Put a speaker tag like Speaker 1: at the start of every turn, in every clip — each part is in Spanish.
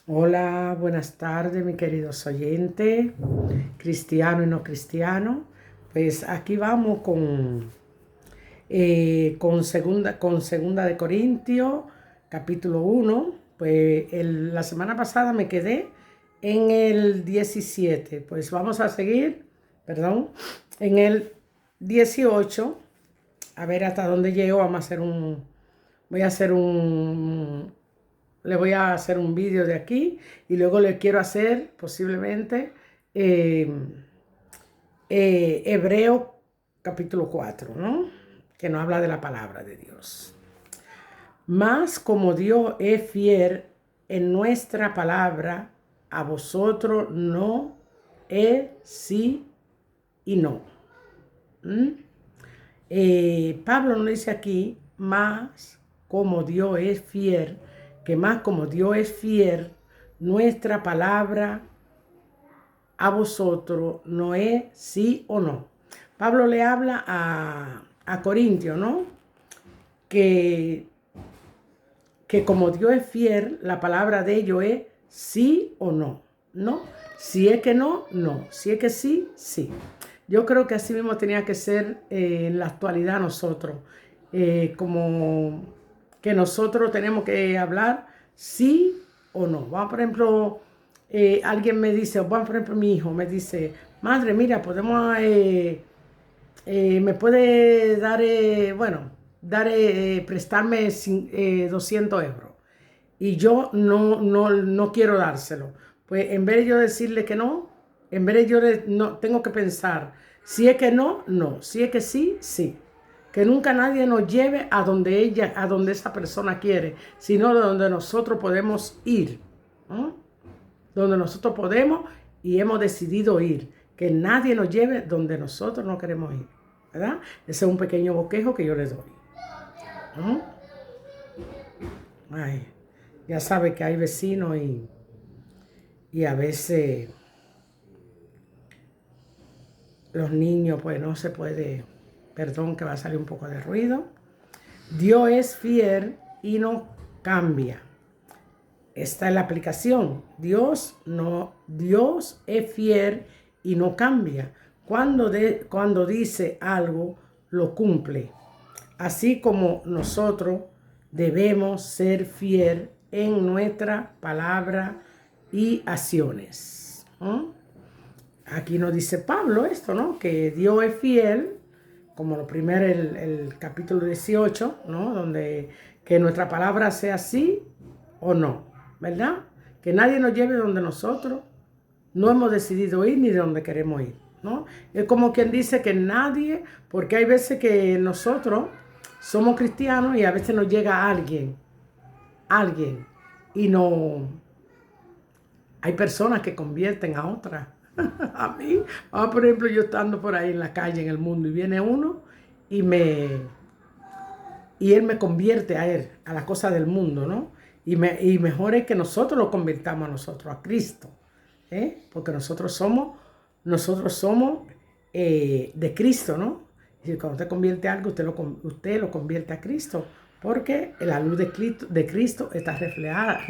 Speaker 1: Hola, buenas tardes, mi queridos oyentes, cristiano y no cristiano. Pues aquí vamos con segunda de Corintios, capítulo 1. Pues la semana pasada me quedé en el 17. Pues vamos a seguir, perdón, en el 18. A ver hasta dónde llego. Voy a hacer un le voy a hacer un vídeo de aquí y luego le quiero hacer posiblemente eh, Hebreo capítulo 4, ¿no? Que nos habla de la palabra de Dios. Mas como Dios es fiel en nuestra palabra, a vosotros no es sí y no. ¿Mm? Pablo nos dice aquí, más como Dios es fiel, que más como Dios es fiel, nuestra palabra a vosotros no es sí o no. Pablo le habla a Corintios, ¿no? Que, que como Dios es fiel, la palabra de ellos es sí o no, ¿no? Si es que no, no. Si es que sí, sí. Yo creo que así mismo tenía que ser en la actualidad nosotros. Como que nosotros tenemos que hablar sí o no. Vamos, por ejemplo, alguien me dice, vamos, por ejemplo, mi hijo me dice, madre, mira, me puede dar, prestarme 200 euros. Y yo no quiero dárselo. Pues en vez de yo decirle que no, en vez de no, tengo que pensar, si es que no, no, si es que sí, sí. Que nunca nadie nos lleve a donde esa persona quiere, sino de donde nosotros podemos ir. ¿No? Donde nosotros podemos y hemos decidido ir. Que nadie nos lleve donde nosotros no queremos ir. ¿Verdad? Ese es un pequeño boquejo que yo les doy. ¿No? Ay, ya sabe que hay vecinos y a veces los niños, pues no se puede, perdón que va a salir un poco de ruido. Dios es fiel y no cambia. Esta es la aplicación. Dios es fiel y no cambia. Cuando dice algo, lo cumple. Así como nosotros debemos ser fiel en nuestra palabra y acciones. ¿No? Aquí nos dice Pablo esto, ¿no? Que Dios es fiel, como lo primero el capítulo 18, ¿no? Donde que nuestra palabra sea sí o no, ¿verdad? Que nadie nos lleve donde nosotros no hemos decidido ir ni de donde queremos ir, ¿no? Es como quien dice que nadie, porque hay veces que nosotros somos cristianos y a veces nos llega alguien, y no, hay personas que convierten a otras. A mí, por ejemplo, yo estando por ahí en la calle, en el mundo, y viene uno y él me convierte a él, a la cosa del mundo, ¿no? Y mejor es que nosotros lo convirtamos a nosotros, a Cristo, porque nosotros somos de Cristo, ¿no? Y cuando usted convierte a algo, usted lo convierte a Cristo, porque la luz de Cristo está reflejada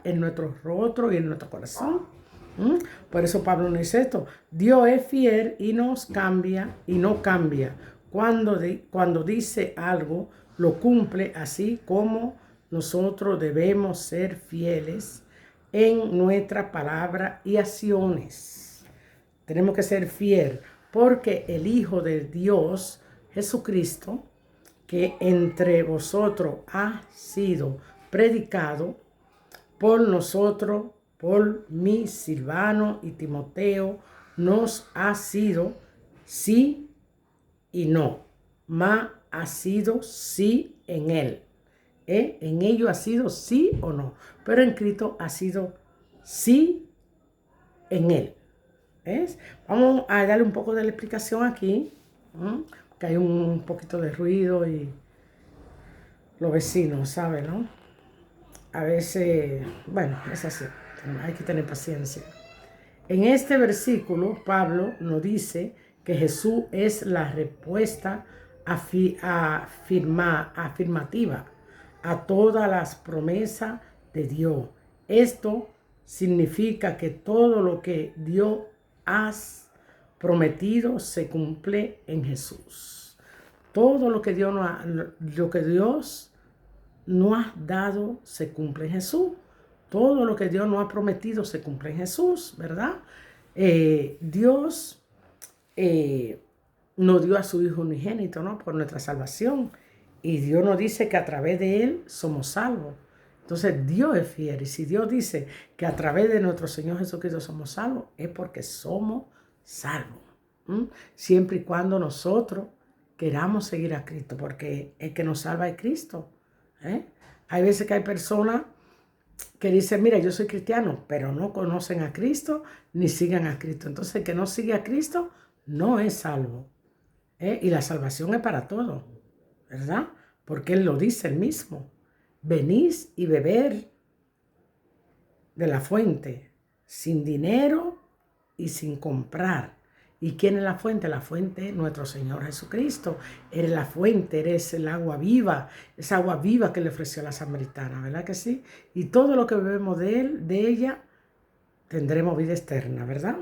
Speaker 1: en nuestro rostro y en nuestro corazón. ¿Mm? Por eso Pablo nos dice esto: Dios es fiel y nos cambia y no cambia. Cuando dice algo, lo cumple, así como nosotros debemos ser fieles en nuestra palabra y acciones. Tenemos que ser fieles porque el Hijo de Dios, Jesucristo, que entre vosotros ha sido predicado por nosotros, por mí, Silvano y Timoteo, nos ha sido sí y no, mas ha sido sí en él. En ello ha sido sí o no, pero en Cristo ha sido sí en él. ¿Ves? Vamos a darle un poco de la explicación aquí, que hay un poquito de ruido y los vecinos, ¿saben? ¿No? A veces, bueno, es así, hay que tener paciencia. En este versículo, Pablo nos dice que Jesús es la respuesta afirmativa a todas las promesas de Dios. Esto significa que todo lo que Dios ha prometido se cumple en Jesús. Todo lo que Dios nos ha dado se cumple en Jesús. Todo lo que Dios nos ha prometido se cumple en Jesús, ¿verdad? Dios nos dio a su Hijo unigénito, ¿no? Por nuestra salvación. Y Dios nos dice que a través de Él somos salvos. Entonces Dios es fiel. Y si Dios dice que a través de nuestro Señor Jesucristo somos salvos, es porque somos salvos. Siempre y cuando nosotros queramos seguir a Cristo, porque el que nos salva es Cristo. Hay veces que hay personas que dicen, mira, yo soy cristiano, pero no conocen a Cristo ni siguen a Cristo. Entonces el que no sigue a Cristo no es salvo. Y la salvación es para todos, ¿verdad? Porque Él lo dice Él mismo. Venís y beber de la fuente, sin dinero y sin comprar. ¿Y quién es la fuente? La fuente es nuestro Señor Jesucristo. Eres la fuente, eres el agua viva, esa agua viva que le ofreció a la samaritana, ¿verdad que sí? Y todo lo que bebemos de él, de ella, tendremos vida eterna, ¿verdad?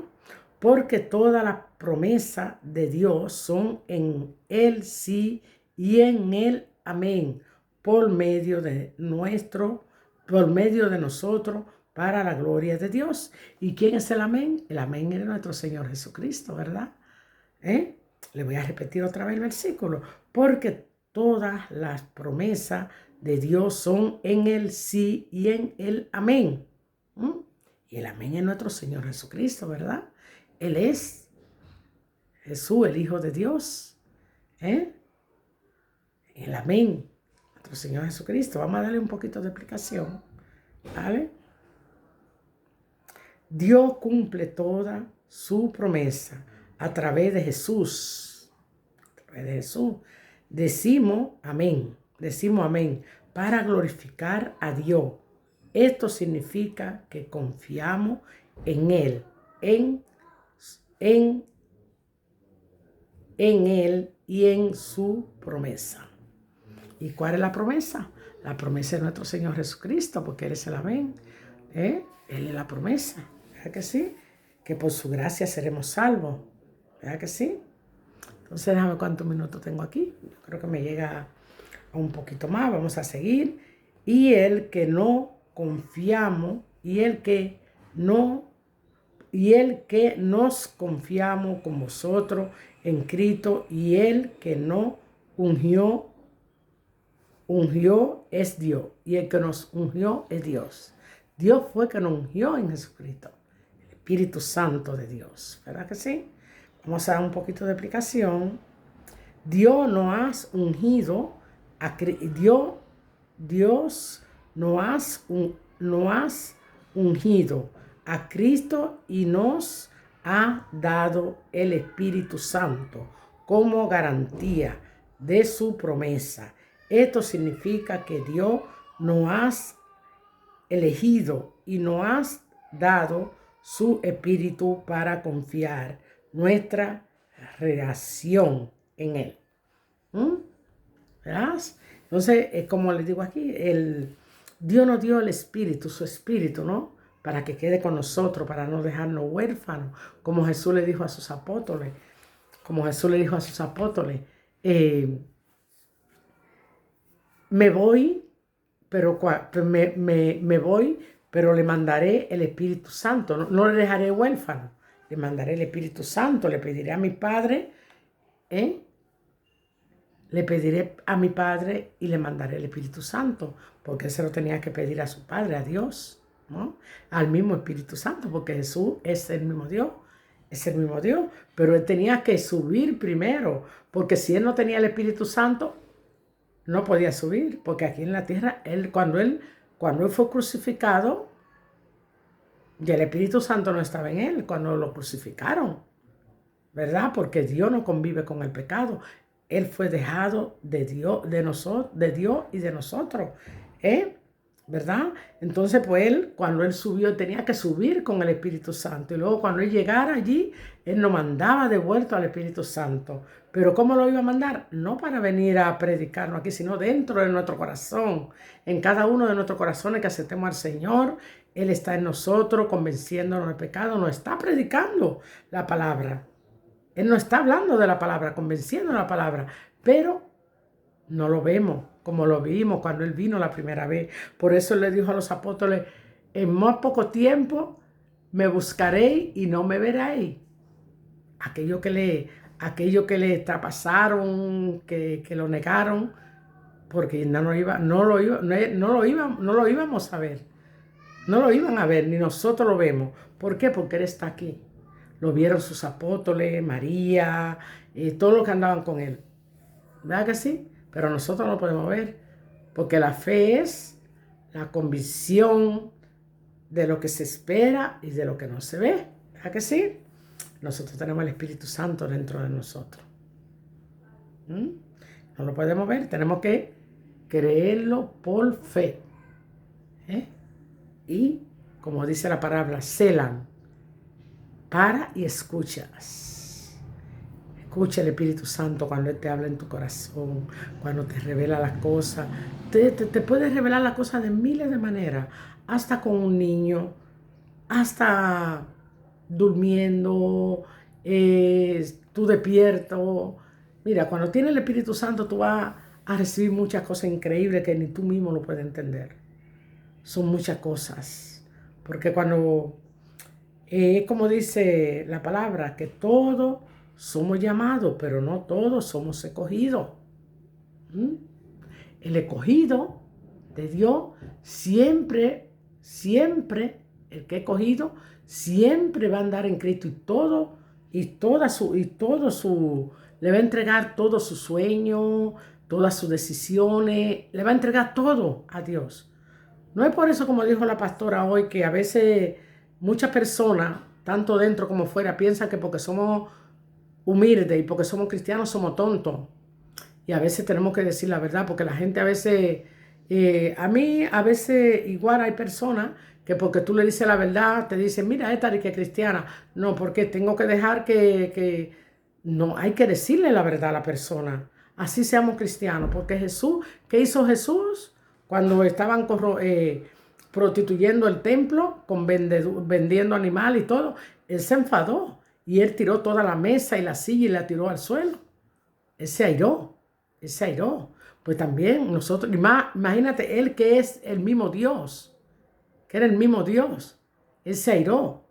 Speaker 1: Porque todas las promesas de Dios son en Él sí y en Él amén, por medio de nosotros, para la gloria de Dios. ¿Y quién es el amén? El amén es nuestro Señor Jesucristo, ¿verdad? Le voy a repetir otra vez el versículo. Porque todas las promesas de Dios son en el sí y en el amén. Y el amén es nuestro Señor Jesucristo, ¿verdad? Él es Jesús, el Hijo de Dios. El amén, nuestro Señor Jesucristo. Vamos a darle un poquito de explicación, ¿vale? Dios cumple toda su promesa a través de Jesús. A través de Jesús. Decimos amén para glorificar a Dios. Esto significa que confiamos en Él, en Él y en su promesa. ¿Y cuál es la promesa? La promesa de nuestro Señor Jesucristo, porque Él es el amén. Él es la promesa. ¿Verdad que sí? Que por su gracia seremos salvos. ¿Verdad que sí? Entonces, déjame cuántos minutos tengo aquí. Yo creo que me llega a un poquito más. Vamos a seguir. Y el que no confiamos, y el que nos confiamos con vosotros en Cristo, y el que no ungió es Dios. Y el que nos ungió es Dios. Dios fue que nos ungió en Jesucristo. El Espíritu Santo de Dios. ¿Verdad que sí? Vamos a dar un poquito de explicación. Dios nos ha ungido Dios nos has ungido a Cristo y nos ha dado el Espíritu Santo como garantía de su promesa. Esto significa que Dios nos ha elegido y nos ha dado su Espíritu para confiar nuestra relación en Él. ¿Verdad? Entonces, como les digo aquí, Dios nos dio el Espíritu, su Espíritu, ¿no? Para que quede con nosotros, para no dejarnos huérfanos, como Jesús le dijo a sus apóstoles. Me voy, pero le mandaré el Espíritu Santo. No le dejaré huérfano. Le mandaré el Espíritu Santo. Le pediré a mi Padre, Le pediré a mi Padre y le mandaré el Espíritu Santo, porque él se lo tenía que pedir a su Padre, a Dios, ¿no? Al mismo Espíritu Santo, porque Jesús es el mismo Dios, pero él tenía que subir primero, porque si él no tenía el Espíritu Santo, no podía subir, porque aquí en la tierra, cuando él fue crucificado, ya el Espíritu Santo no estaba en él cuando lo crucificaron, ¿verdad? Porque Dios no convive con el pecado. Él fue dejado de Dios y de nosotros. ¿verdad? Entonces, pues él, cuando él subió, tenía que subir con el Espíritu Santo. Y luego cuando él llegara allí, él nos mandaba de vuelta al Espíritu Santo. Pero ¿cómo lo iba a mandar? No para venir a predicarnos aquí, sino dentro de nuestro corazón. En cada uno de nuestros corazones que aceptemos al Señor, Él está en nosotros, convenciéndonos del pecado. Nos está predicando la palabra. Él no está hablando de la palabra, convenciendo la palabra. Pero no lo vemos como lo vimos cuando Él vino la primera vez. Por eso Él le dijo a los apóstoles, en más poco tiempo me buscaréis y no me veréis. Aquello que le traspasaron, que lo negaron, porque no lo íbamos a ver. No lo iban a ver, ni nosotros lo vemos. ¿Por qué? Porque Él está aquí. Lo vieron sus apóstoles, María, todos los que andaban con Él. ¿Verdad que sí? Pero nosotros no lo podemos ver, porque la fe es la convicción de lo que se espera y de lo que no se ve. ¿Verdad que sí? Nosotros tenemos el Espíritu Santo dentro de nosotros. No lo podemos ver, tenemos que creerlo por fe. Y, como dice la palabra, celan, para y escuchas. Escucha el Espíritu Santo cuando Él te habla en tu corazón, cuando te revela las cosas. Te puede revelar las cosas de miles de maneras, hasta con un niño, hasta durmiendo, tú despierto. Mira, cuando tienes el Espíritu Santo, tú vas a recibir muchas cosas increíbles que ni tú mismo lo puedes entender. Son muchas cosas. Porque cuando, como dice la palabra, que todos somos llamados, pero no todos somos escogidos. El escogido de Dios siempre, el que es escogido, siempre va a andar en Cristo le va a entregar todo su sueño, todas sus decisiones, le va a entregar todo a Dios. No es por eso, como dijo la pastora hoy, que a veces muchas personas, tanto dentro como fuera, piensan que porque somos humildes y porque somos cristianos somos tontos. Y a veces tenemos que decir la verdad, porque la gente a veces, a mí a veces igual hay personas que porque tú le dices la verdad, te dicen, mira, esta es que es cristiana. No, porque tengo que dejar no, hay que decirle la verdad a la persona. Así seamos cristianos, porque Jesús, ¿qué hizo Jesús? Cuando estaban prostituyendo el templo, vendiendo animales y todo, Él se enfadó y Él tiró toda la mesa y la silla y la tiró al suelo. Él se airó. Pues también nosotros, imagínate, Él que es el mismo Dios, que era el mismo Dios, Él se airó.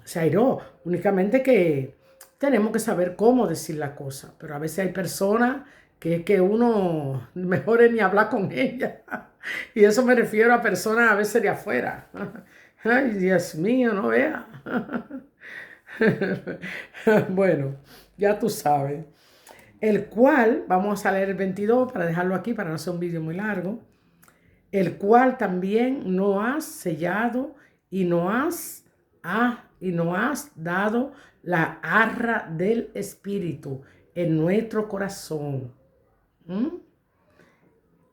Speaker 1: Se airó. Únicamente que tenemos que saber cómo decir la cosa. Pero a veces hay personas que uno mejor es ni hablar con ellas. Y eso me refiero a personas a veces de afuera. Ay, Dios mío, no vea. Bueno, ya tú sabes. El cual, vamos a leer el 22 para dejarlo aquí, para no hacer un vídeo muy largo. El cual también no has sellado y no has dado la arra del Espíritu en nuestro corazón.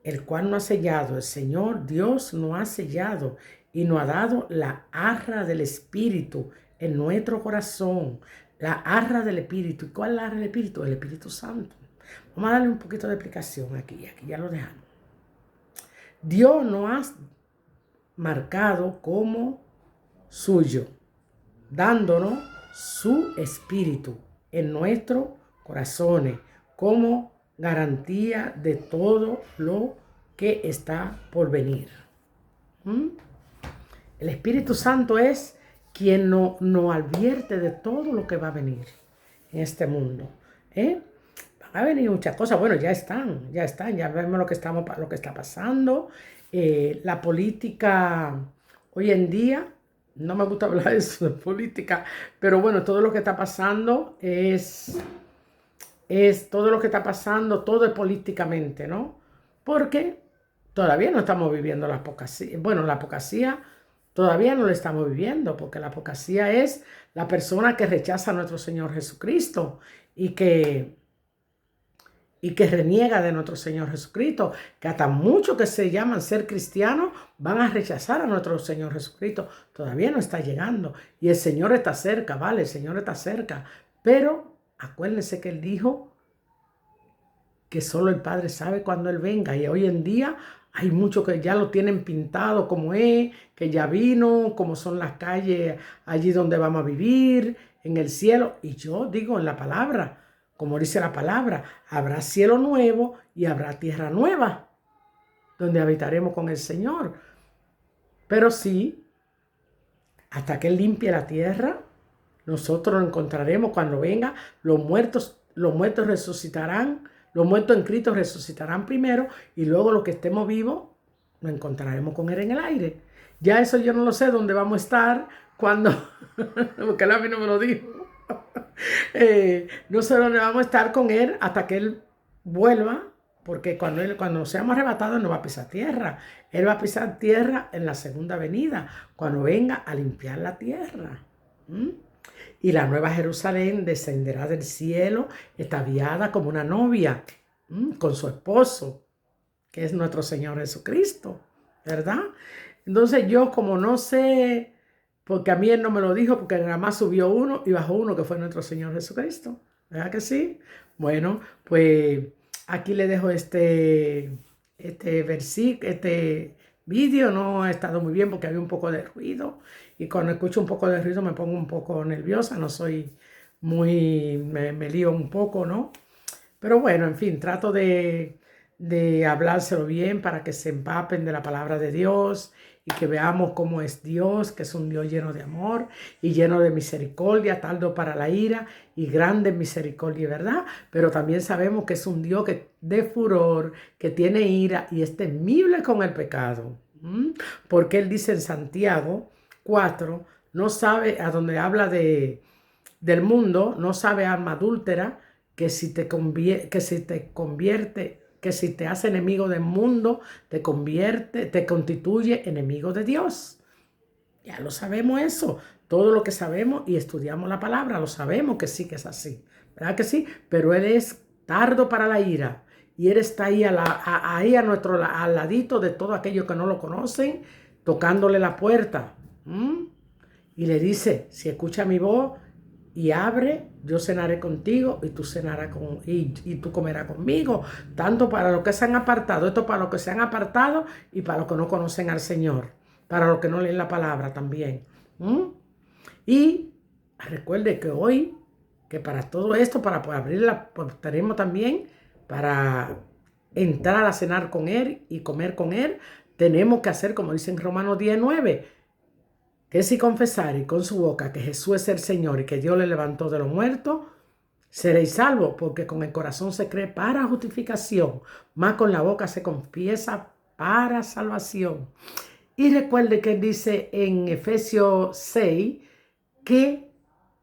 Speaker 1: El cual no ha sellado, el Señor Dios no ha sellado y no ha dado la arra del Espíritu en nuestro corazón. La arra del Espíritu. ¿Y cuál es la arra del Espíritu? El Espíritu Santo. Vamos a darle un poquito de explicación aquí ya lo dejamos. Dios nos ha marcado como suyo, dándonos su Espíritu en nuestros corazones como garantía de todo lo que está por venir. El Espíritu Santo es quien nos advierte de todo lo que va a venir en este mundo. Van a venir muchas cosas, bueno, ya vemos lo que está pasando. La política hoy en día, no me gusta hablar de eso, de política, pero bueno, todo lo que está pasando todo es políticamente, ¿no? Porque todavía no estamos viviendo la apostasía. Bueno, la apostasía todavía no la estamos viviendo, porque la apostasía es la persona que rechaza a nuestro Señor Jesucristo y que y que reniega de nuestro Señor Jesucristo, que hasta muchos que se llaman ser cristianos van a rechazar a nuestro Señor Jesucristo. Todavía no está llegando y el Señor está cerca, ¿vale? El Señor está cerca. Pero acuérdense que Él dijo que solo el Padre sabe cuándo Él venga, y hoy en día hay muchos que ya lo tienen pintado como es, que ya vino, como son las calles allí donde vamos a vivir, en el cielo. Y yo digo en la palabra, como dice la palabra, habrá cielo nuevo y habrá tierra nueva, donde habitaremos con el Señor. Pero sí, hasta que Él limpie la tierra, nosotros lo encontraremos cuando venga. Los muertos resucitarán, los muertos en Cristo resucitarán primero, y luego los que estemos vivos nos encontraremos con Él en el aire. Ya eso yo no lo sé dónde vamos a estar cuando, porque Él a mí no me lo dijo. No sé dónde vamos a estar con Él hasta que Él vuelva, porque cuando seamos arrebatados no va a pisar tierra. Él va a pisar tierra en la segunda venida, cuando venga a limpiar la tierra. Y la nueva Jerusalén descenderá del cielo, ataviada como una novia, con su esposo, que es nuestro Señor Jesucristo, ¿verdad? Entonces yo, como no sé, porque a mí Él no me lo dijo, porque nada más subió uno y bajó uno, que fue nuestro Señor Jesucristo, ¿verdad que sí? Bueno, pues aquí le dejo este versículo, este vídeo. No ha estado muy bien porque había un poco de ruido, y cuando escucho un poco de ruido me pongo un poco nerviosa, no soy me lío un poco, ¿no? Pero bueno, en fin, trato de hablárselo bien para que se empapen de la palabra de Dios y que veamos cómo es Dios, que es un Dios lleno de amor y lleno de misericordia, tardo para la ira y grande en misericordia y verdad. Pero también sabemos que es un Dios de furor, que tiene ira y es temible con el pecado. Porque Él dice en Santiago 4, no sabe, a donde habla del mundo, no sabe alma adúltera, que si te hace enemigo del mundo, te constituye enemigo de Dios. Ya lo sabemos eso. Todo lo que sabemos y estudiamos la palabra, lo sabemos que sí que es así. ¿Verdad que sí? Pero Él es tardo para la ira. Y Él está ahí, al ladito de todo aquello que no lo conocen, tocándole la puerta. Y le dice, si escucha mi voz y abre, yo cenaré contigo y tú y tú comerás conmigo. Tanto para los que se han apartado, esto para los que se han apartado y para los que no conocen al Señor, para los que no leen la palabra también. Y recuerde que hoy, que para todo esto, para poder abrirla, pues tenemos también para entrar a cenar con Él y comer con Él, tenemos que hacer como dice en Romanos 19, que si confesare con su boca que Jesús es el Señor y que Dios le levantó de los muertos, seréis salvos, porque con el corazón se cree para justificación, más con la boca se confiesa para salvación. Y recuerde que dice en Efesios 6 que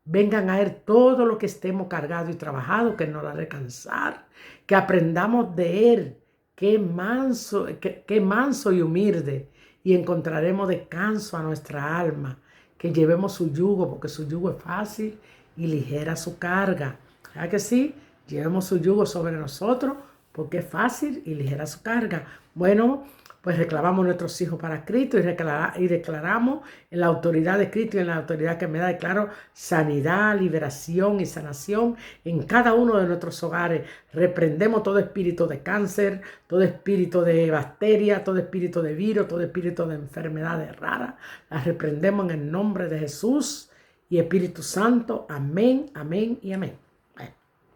Speaker 1: vengan a Él todos los que estemos cargados y trabajados, que no la descansar, que aprendamos de Él, que manso y humilde, y encontraremos descanso a nuestra alma, que llevemos su yugo, porque su yugo es fácil y ligera su carga. ¿Verdad que sí? Llevemos su yugo sobre nosotros, porque es fácil y ligera su carga. Bueno, pues reclamamos nuestros hijos para Cristo y declaramos en la autoridad de Cristo y en la autoridad que me da, declaro sanidad, liberación y sanación en cada uno de nuestros hogares. Reprendemos todo espíritu de cáncer, todo espíritu de bacteria, todo espíritu de virus, todo espíritu de enfermedades raras. Las reprendemos en el nombre de Jesús y Espíritu Santo. Amén, amén y amén. Bueno,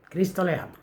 Speaker 1: Cristo le ama.